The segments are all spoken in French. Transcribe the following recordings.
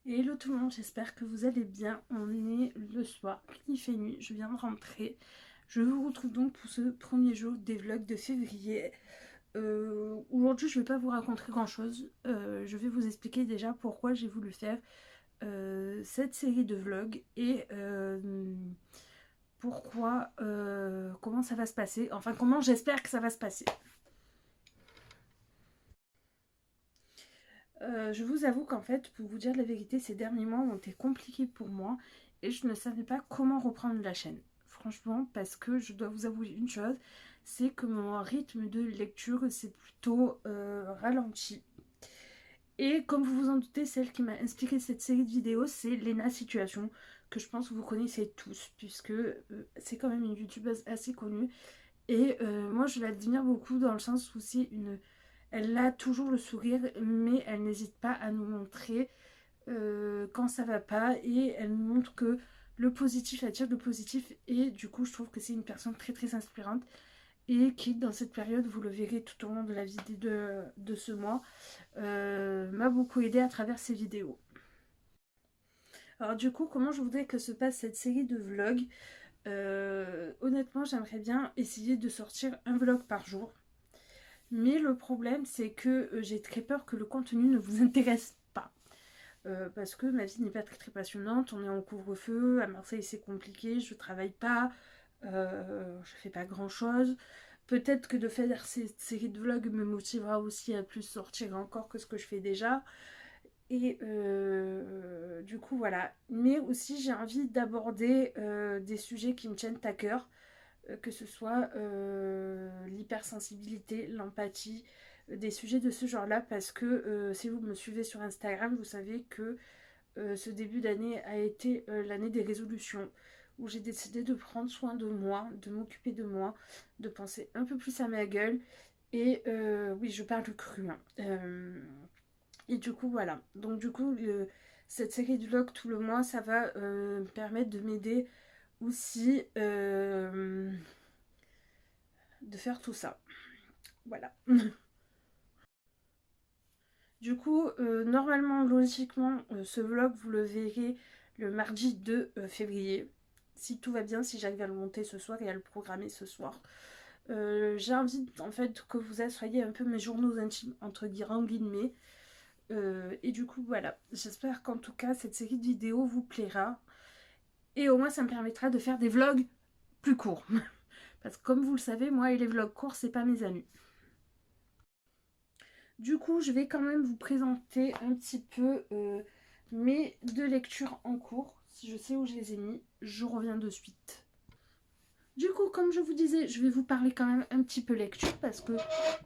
Hello tout le monde, j'espère que vous allez bien. On est le soir, il fait nuit, je viens de rentrer. Je vous retrouve donc pour ce premier jour des vlogs de février. Aujourd'hui je ne vais pas vous raconter grand chose, je vais vous expliquer déjà pourquoi j'ai voulu faire cette série de vlogs et pourquoi, comment ça va se passer, enfin comment j'espère que ça va se passer. Je vous avoue qu'en fait, pour vous dire la vérité, ces derniers mois ont été compliqués pour moi et je ne savais pas comment reprendre la chaîne. Franchement, parce que je dois vous avouer une chose, c'est que mon rythme de lecture s'est plutôt ralenti. Et comme vous vous en doutez, celle qui m'a inspiré cette série de vidéos, c'est Lena Situation, que je pense que vous connaissez tous, puisque c'est quand même une youtubeuse assez connue. Et moi, je l'admire beaucoup dans le sens où c'est une... Elle a toujours le sourire, mais elle n'hésite pas à nous montrer quand ça va pas. Et elle nous montre que le positif attire le positif. Et du coup, je trouve que c'est une personne très très inspirante. Et qui, dans cette période, vous le verrez tout au long de la vidéo de ce mois, m'a beaucoup aidé à travers ses vidéos. Alors du coup, comment je voudrais que se passe cette série de vlogs? Honnêtement, j'aimerais bien essayer de sortir un vlog par jour. Mais le problème, c'est que j'ai très peur que le contenu ne vous intéresse pas. Parce que ma vie n'est pas très très passionnante. On est en couvre-feu. À Marseille, c'est compliqué. Je travaille pas. Je fais pas grand chose. Peut-être que de faire cette série de vlogs me motivera aussi à plus sortir encore que ce que je fais déjà. Et du coup, voilà. Mais aussi, j'ai envie d'aborder des sujets qui me tiennent à cœur, que ce soit l'hypersensibilité, l'empathie, des sujets de ce genre-là, parce que si vous me suivez sur Instagram, vous savez que ce début d'année a été l'année des résolutions, où j'ai décidé de prendre soin de moi, de m'occuper de moi, de penser un peu plus à ma gueule. Et oui, je parle cru, hein. Et du coup, voilà. Donc, du coup, cette série de vlogs tout le mois, ça va me permettre de m'aider aussi de faire tout ça. Voilà. Du coup, normalement, logiquement, ce vlog, vous le verrez le mardi 2 février. Si tout va bien, si j'arrive à le monter ce soir et à le programmer ce soir. J'ai envie, en fait, que vous soyez un peu mes journaux intimes, entre guillemets. Et du coup, voilà. J'espère qu'en tout cas, cette série de vidéos vous plaira. Et au moins, ça me permettra de faire des vlogs plus courts. Parce que comme vous le savez, moi et les vlogs courts, c'est pas mes amis. Du coup, je vais quand même vous présenter un petit peu mes deux lectures en cours. Si je sais où je les ai mis, je reviens de suite. Du coup, comme je vous disais, je vais vous parler quand même un petit peu lecture parce que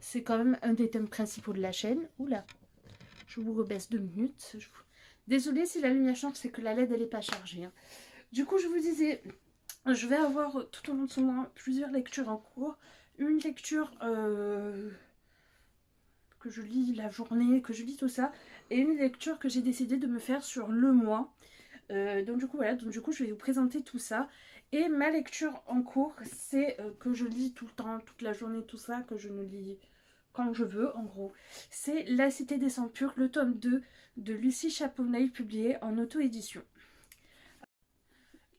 c'est quand même un des thèmes principaux de la chaîne. Oula, je vous rebaisse 2 minutes. Désolée si la lumière change, c'est que la LED elle n'est pas chargée, hein. Du coup, je vous disais, je vais avoir tout au long de ce mois plusieurs lectures en cours. Une lecture que je lis la journée, que je lis tout ça, et une lecture que j'ai décidé de me faire sur le mois. Donc du coup voilà, donc du coup je vais vous présenter tout ça. Et ma lecture en cours, c'est que je lis tout le temps, toute la journée, tout ça, que je ne lis quand je veux en gros. C'est La Cité des Sangs Purs, le tome 2 de Lucie Chaponnet, publié en auto-édition.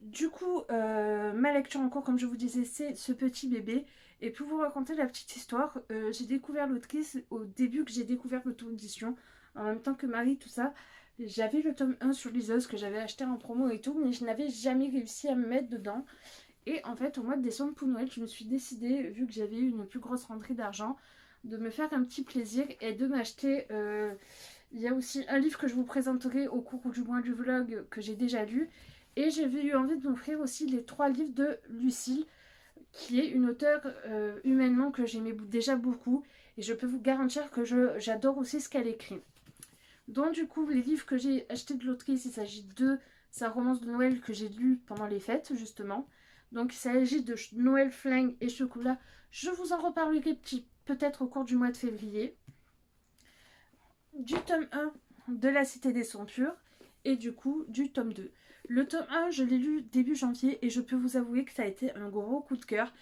Du coup, ma lecture en cours, comme je vous disais, c'est Ce petit bébé. Et pour vous raconter la petite histoire, j'ai découvert l'autrice au début que j'ai découvert l'auto-édition, en même temps que Marie, tout ça. J'avais le tome 1 sur liseuse que j'avais acheté en promo et tout, mais je n'avais jamais réussi à me mettre dedans. Et en fait, au mois de décembre pour Noël, je me suis décidée, vu que j'avais eu une plus grosse rentrée d'argent, de me faire un petit plaisir et de m'acheter... il y a aussi un livre que je vous présenterai au cours du mois du vlog que j'ai déjà lu. Et j'avais eu envie de m'offrir aussi les 3 livres de Lucille, qui est une auteure humainement que j'aimais déjà beaucoup. Et je peux vous garantir que j'adore aussi ce qu'elle écrit. Donc du coup, les livres que j'ai achetés de l'autrice, il s'agit de sa romance de Noël que j'ai lu pendant les fêtes, justement. Donc il s'agit de Noël, flingue et chocolat. Je vous en reparlerai peut-être au cours du mois de février. Du tome 1 de La Cité des Sangs Purs et du coup du tome 2. Le tome 1, je l'ai lu début janvier et je peux vous avouer que ça a été un gros coup de cœur.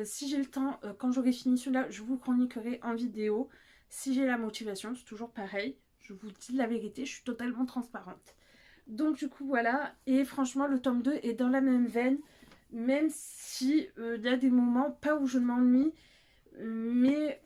Si j'ai le temps, quand j'aurai fini celui-là, je vous chroniquerai en vidéo. si j'ai la motivation, c'est toujours pareil. Je vous dis la vérité, je suis totalement transparente. Donc du coup voilà, et franchement le tome 2 est dans la même veine, même si il y a des moments, pas où je m'ennuie, mais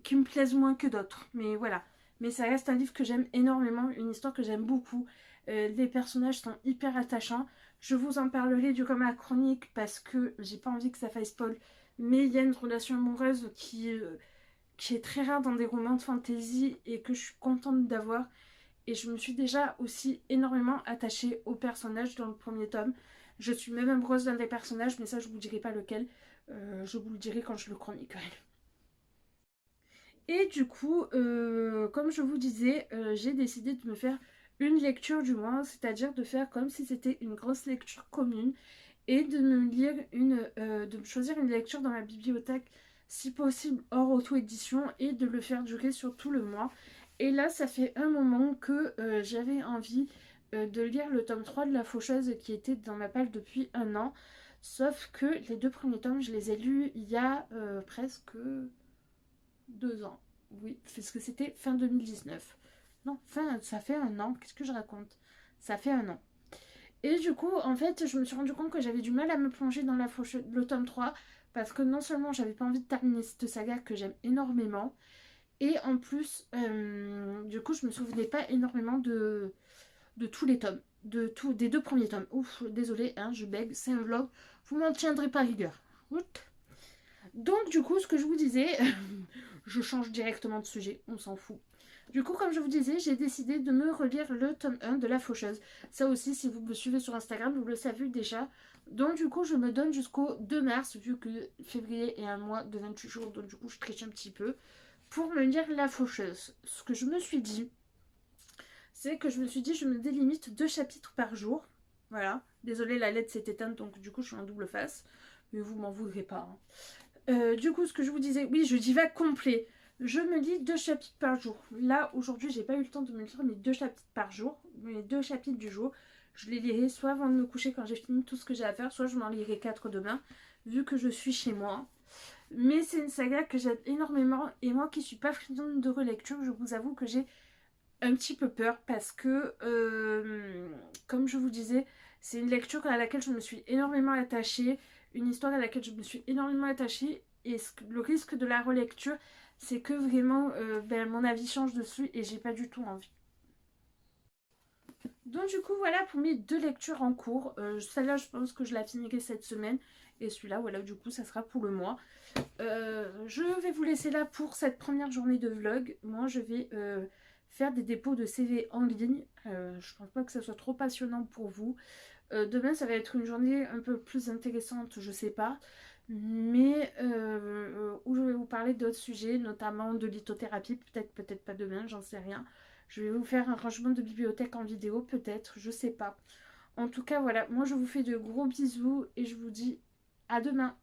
qui me plaisent moins que d'autres. Mais voilà, mais ça reste un livre que j'aime énormément, une histoire que j'aime beaucoup. Les personnages sont hyper attachants. Je vous en parlerai du ma chronique parce que j'ai pas envie que ça fasse spoil, mais il y a une relation amoureuse qui est très rare dans des romans de fantasy et que je suis contente d'avoir. Et je me suis déjà aussi énormément attachée au personnage dans le premier tome. Je suis même amoureuse d'un des personnages, mais ça je vous dirai pas lequel. Je vous le dirai quand je le chroniquerai. Et du coup, comme je vous disais, j'ai décidé de me faire une lecture du mois, c'est-à-dire de faire comme si c'était une grosse lecture commune et de me lire de me choisir une lecture dans la bibliothèque, si possible hors auto-édition, et de le faire durer sur tout le mois. Et là, ça fait un moment que j'avais envie de lire le tome 3 de La Faucheuse qui était dans ma palle depuis un an. Sauf que les 2 premiers tomes, je les ai lus il y a presque 2 ans. Oui, parce que c'était fin 2019. Non, ça fait un an. Qu'est-ce que je raconte? Ça fait un an. Et du coup, en fait, je me suis rendu compte que j'avais du mal à me plonger dans le tome 3 parce que non seulement j'avais pas envie de terminer cette saga que j'aime énormément, et en plus, du coup, je me souvenais pas énormément de tous les tomes, des 2 premiers tomes. Ouf, désolé, hein, je bègue, c'est un vlog, vous m'en tiendrez pas rigueur. Oup. Donc, du coup, ce que je vous disais, je change directement de sujet, on s'en fout. Du coup, comme je vous disais, j'ai décidé de me relire le tome 1 de La Faucheuse. Ça aussi, si vous me suivez sur Instagram, vous le savez déjà. Donc, du coup, je me donne jusqu'au 2 mars, vu que février est un mois de 28 jours, donc du coup, je triche un petit peu, pour me lire La Faucheuse. Ce que je me suis dit, c'est que je me suis dit, je me délimite 2 chapitres par jour. Voilà. Désolée, la lettre s'est éteinte, donc du coup, je suis en double face. Mais vous m'en voudrez pas, hein. Du coup, ce que je vous disais, oui, je divague complet. Je me lis 2 chapitres par jour. Là, aujourd'hui, j'ai pas eu le temps de me lire mes 2 chapitres par jour, mes 2 chapitres du jour. Je les lirai soit avant de me coucher quand j'ai fini tout ce que j'ai à faire, soit je m'en lirai 4 demain, vu que je suis chez moi. Mais c'est une saga que j'aime énormément, et moi qui suis pas friande de relecture, je vous avoue que j'ai un petit peu peur parce que, comme je vous disais, c'est une lecture à laquelle je me suis énormément attachée, une histoire à laquelle je me suis énormément attachée, et le risque de la relecture, c'est que vraiment mon avis change dessus et j'ai pas du tout envie. Donc du coup voilà pour mes 2 lectures en cours. Celle-là je pense que je la finirai cette semaine, et celui-là voilà du coup ça sera pour le mois. Je vais vous laisser là pour cette première journée de vlog. Moi je vais faire des dépôts de CV en ligne. Je pense pas que ça soit trop passionnant pour vous. Demain ça va être une journée un peu plus intéressante, je sais pas. Mais où je vais vous parler d'autres sujets, notamment de lithothérapie, peut-être pas demain, j'en sais rien. Je vais vous faire un rangement de bibliothèque en vidéo, peut-être, je sais pas. En tout cas, voilà, moi je vous fais de gros bisous et je vous dis à demain.